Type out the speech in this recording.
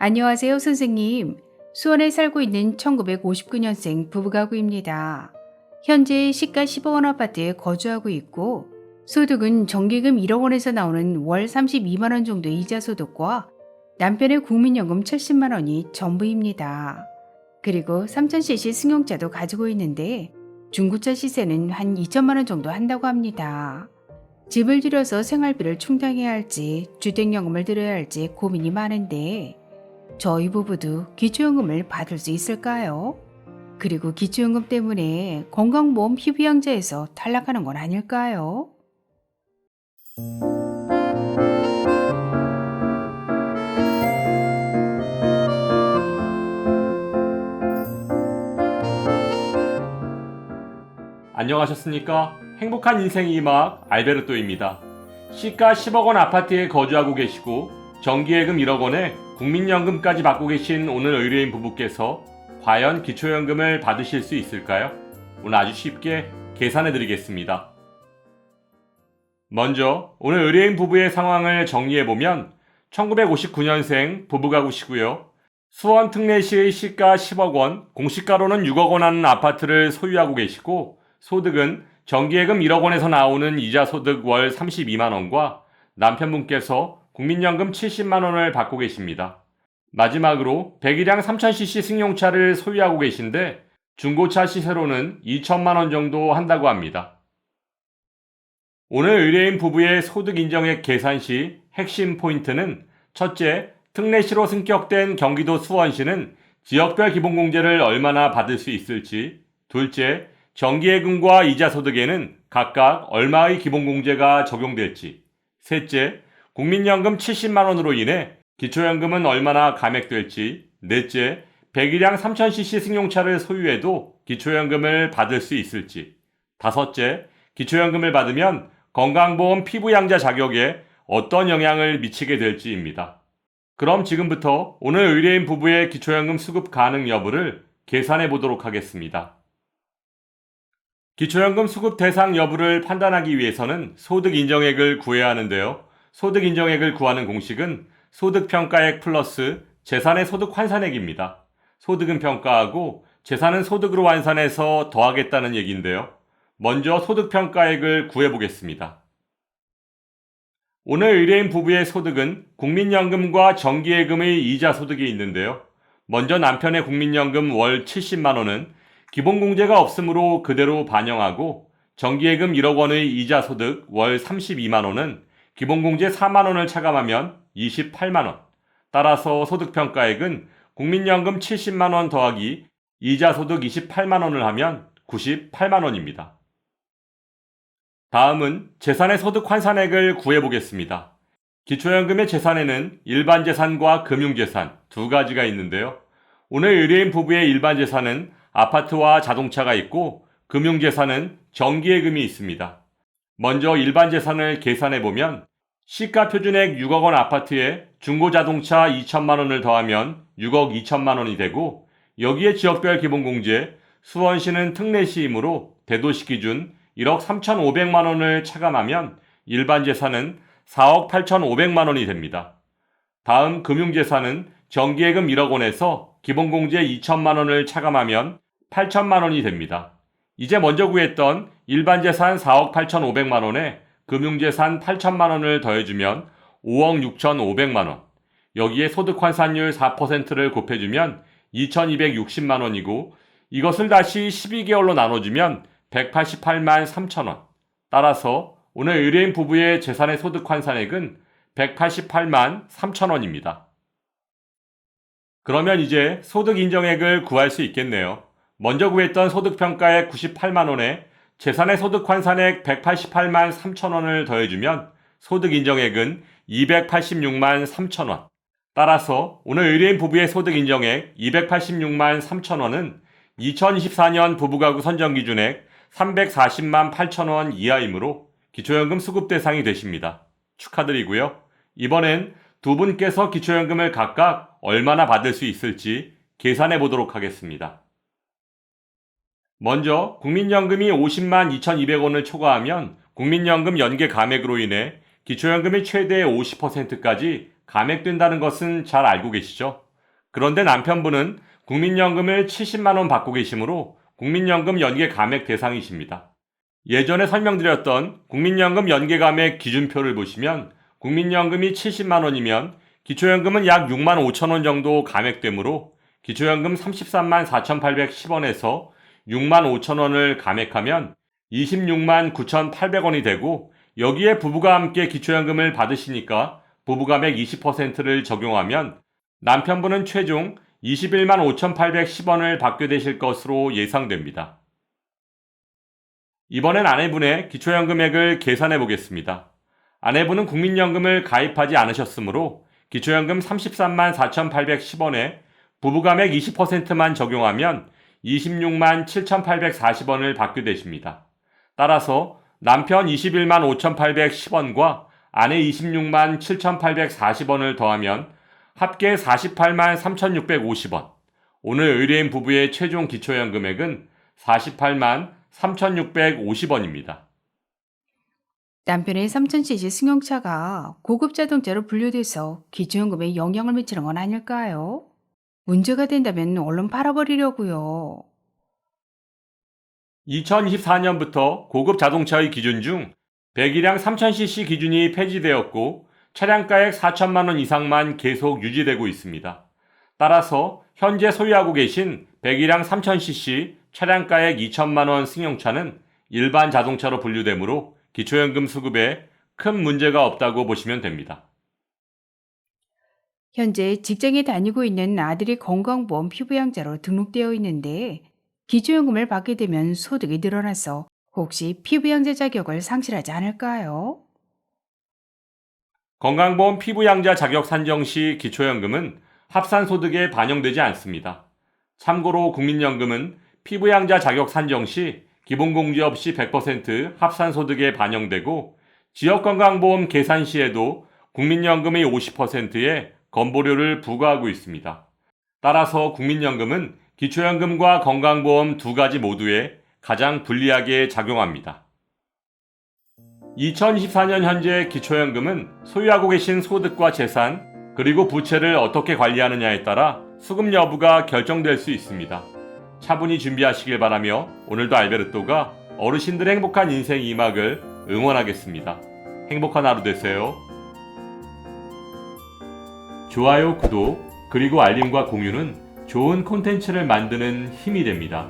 안녕하세요, 선생님. 수원에 살고 있는 1959년생 부부가구입니다. 현재 시가 10억 원 아파트에 거주하고 있고, 소득은 정기금 1억 원에서 나오는 월 32만 원 정도의 이자 소득과 남편의 국민연금 70만 원이 전부입니다. 그리고 3000cc 승용차도 가지고 있는데 중고차 시세는 한 2천만 원 정도 한다고 합니다. 집을 들여서 생활비를 충당해야 할지 주택연금을 들여야 할지 고민이 많은데 저희 부부도 기초연금을 받을 수 있을까요? 그리고 기초연금 때문에 건강보험 피부양자에서 탈락하는 건 아닐까요? 안녕하셨습니까? 행복한 인생 이막 알베르토입니다. 시가 10억 원 아파트에 거주하고 계시고 정기예금 1억 원에 국민연금까지 받고 계신 오늘 의뢰인 부부께서 과연 기초연금을 받으실 수 있을까요? 오늘 아주 쉽게 계산해 드리겠습니다. 먼저 오늘 의뢰인 부부의 상황을 정리해 보면 1959년생 부부가구시고요. 수원 특례시의 시가 10억 원, 공시가로는 6억 원 하는 아파트를 소유하고 계시고 소득은 정기예금 1억 원에서 나오는 이자 소득 월 32만 원과 남편분께서 국민연금 70만 원을 받고 계십니다. 마지막으로 배기량 3000cc 승용차를 소유하고 계신데 중고차 시세로는 2천만 원 정도 한다고 합니다. 오늘 의뢰인 부부의 소득 인정액 계산 시 핵심 포인트는 첫째, 특례시로 승격된 경기도 수원시는 지역별 기본공제를 얼마나 받을 수 있을지, 둘째, 정기예금과 이자소득에는 각각 얼마의 기본공제가 적용될지, 셋째, 국민연금 70만 원으로 인해 기초연금은 얼마나 감액될지, 넷째, 배기량 3000cc 승용차를 소유해도 기초연금을 받을 수 있을지, 다섯째, 기초연금을 받으면 건강보험 피부양자 자격에 어떤 영향을 미치게 될지입니다. 그럼 지금부터 오늘 의뢰인 부부의 기초연금 수급 가능 여부를 계산해 보도록 하겠습니다. 기초연금 수급 대상 여부를 판단하기 위해서는 소득 인정액을 구해야 하는데요. 소득 인정액을 구하는 공식은 소득평가액 플러스 재산의 소득 환산액입니다. 소득은 평가하고 재산은 소득으로 환산해서 더하겠다는 얘기인데요. 먼저 소득평가액을 구해보겠습니다. 오늘 의뢰인 부부의 소득은 국민연금과 정기예금의 이자 소득이 있는데요. 먼저 남편의 국민연금 월 70만 원은 기본공제가 없으므로 그대로 반영하고 정기예금 1억 원의 이자 소득 월 32만 원은 기본공제 4만 원을 차감하면 28만 원. 따라서 소득평가액은 국민연금 70만 원 더하기 이자 소득 28만 원을 하면 98만 원입니다. 다음은 재산의 소득 환산액을 구해보겠습니다. 기초연금의 재산에는 일반 재산과 금융재산 두 가지가 있는데요. 오늘 의뢰인 부부의 일반 재산은 아파트와 자동차가 있고 금융재산은 정기예금이 있습니다. 먼저 일반 재산을 계산해보면 시가 표준액 6억 원 아파트에 중고자동차 2천만 원을 더하면 6억 2천만 원이 되고 여기에 지역별 기본공제, 수원시는 특례시이므로 대도시 기준 1억 3,500만 원을 차감하면 일반 재산은 4억 8,500만 원이 됩니다. 다음 금융재산은 정기예금 1억 원에서 기본공제 2천만 원을 차감하면 8천만 원이 됩니다. 이제 먼저 구했던 일반 재산 4억 8,500만 원에 금융재산 8천만 원을 더해주면 5억 6,500만 원. 여기에 소득환산율 4%를 곱해주면 2,260만 원이고 이것을 다시 12개월로 나눠주면 188만 3천 원. 따라서 오늘 의뢰인 부부의 재산의 소득환산액은 188만 3천 원입니다. 그러면 이제 소득 인정액을 구할 수 있겠네요. 먼저 구했던 소득평가액 98만 원에 재산의 소득 환산액 188만 3천 원을 더해주면 소득 인정액은 286만 3천 원. 따라서 오늘 의뢰인 부부의 소득 인정액 286만 3천 원은 2024년 부부가구 선정기준액 340만 8천 원 이하이므로 기초연금 수급 대상이 되십니다. 축하드리고요. 이번엔 두 분께서 기초연금을 각각 얼마나 받을 수 있을지 계산해 보도록 하겠습니다. 먼저 국민연금이 50만 2,200원을 초과하면 국민연금 연계 감액으로 인해 기초연금이 최대 50%까지 감액된다는 것은 잘 알고 계시죠? 그런데 남편분은 국민연금을 70만 원 받고 계시므로 국민연금 연계 감액 대상이십니다. 예전에 설명드렸던 국민연금 연계 감액 기준표를 보시면 국민연금이 70만 원이면 기초연금은 약 6만 5천 원 정도 감액되므로 기초연금 33만 4,810원에서 6만 5천 원을 감액하면 26만 9,800원이 되고, 여기에 부부가 함께 기초연금을 받으시니까 부부감액 20%를 적용하면 남편분은 최종 21만 5,810원을 받게 되실 것으로 예상됩니다. 이번엔 아내분의 기초연금액을 계산해 보겠습니다. 아내분은 국민연금을 가입하지 않으셨으므로 기초연금 33만 4,810원에 부부감액 20%만 적용하면 26만 7,840원을 받게 되십니다. 따라서 남편 21만 5,810원과 아내 26만 7,840원을 더하면 합계 48만 3,650원. 오늘 의뢰인 부부의 최종 기초연금액은 48만 3,650원입니다. 남편의 3000cc 승용차가 고급 자동차로 분류돼서 기초연금에 영향을 미치는 건 아닐까요? 문제가 된다면 얼른 팔아버리려고요. 2024년부터 고급 자동차의 기준 중 배기량 3000cc 기준이 폐지되었고 차량가액 4천만 원 이상만 계속 유지되고 있습니다. 따라서 현재 소유하고 계신 배기량 3000cc 차량가액 2천만 원 승용차는 일반 자동차로 분류되므로 기초연금 수급에 큰 문제가 없다고 보시면 됩니다. 현재 직장에 다니고 있는 아들이 건강보험 피부양자로 등록되어 있는데 기초연금을 받게 되면 소득이 늘어나서 혹시 피부양자 자격을 상실하지 않을까요? 건강보험 피부양자 자격 산정 시 기초연금은 합산소득에 반영되지 않습니다. 참고로 국민연금은 피부양자 자격 산정 시 기본공제 없이 100% 합산소득에 반영되고, 지역건강보험 계산 시에도 국민연금의 50%의 건보료를 부과하고 있습니다. 따라서 국민연금은 기초연금과 건강보험 두 가지 모두에 가장 불리하게 작용합니다. 2024년 현재 기초연금은 소유하고 계신 소득과 재산, 그리고 부채를 어떻게 관리하느냐에 따라 수급 여부가 결정될 수 있습니다. 차분히 준비하시길 바라며 오늘도 알베르토가 어르신들의 행복한 인생 2막을 응원하겠습니다. 행복한 하루 되세요. 좋아요, 구독, 그리고 알림과 공유는 좋은 콘텐츠를 만드는 힘이 됩니다.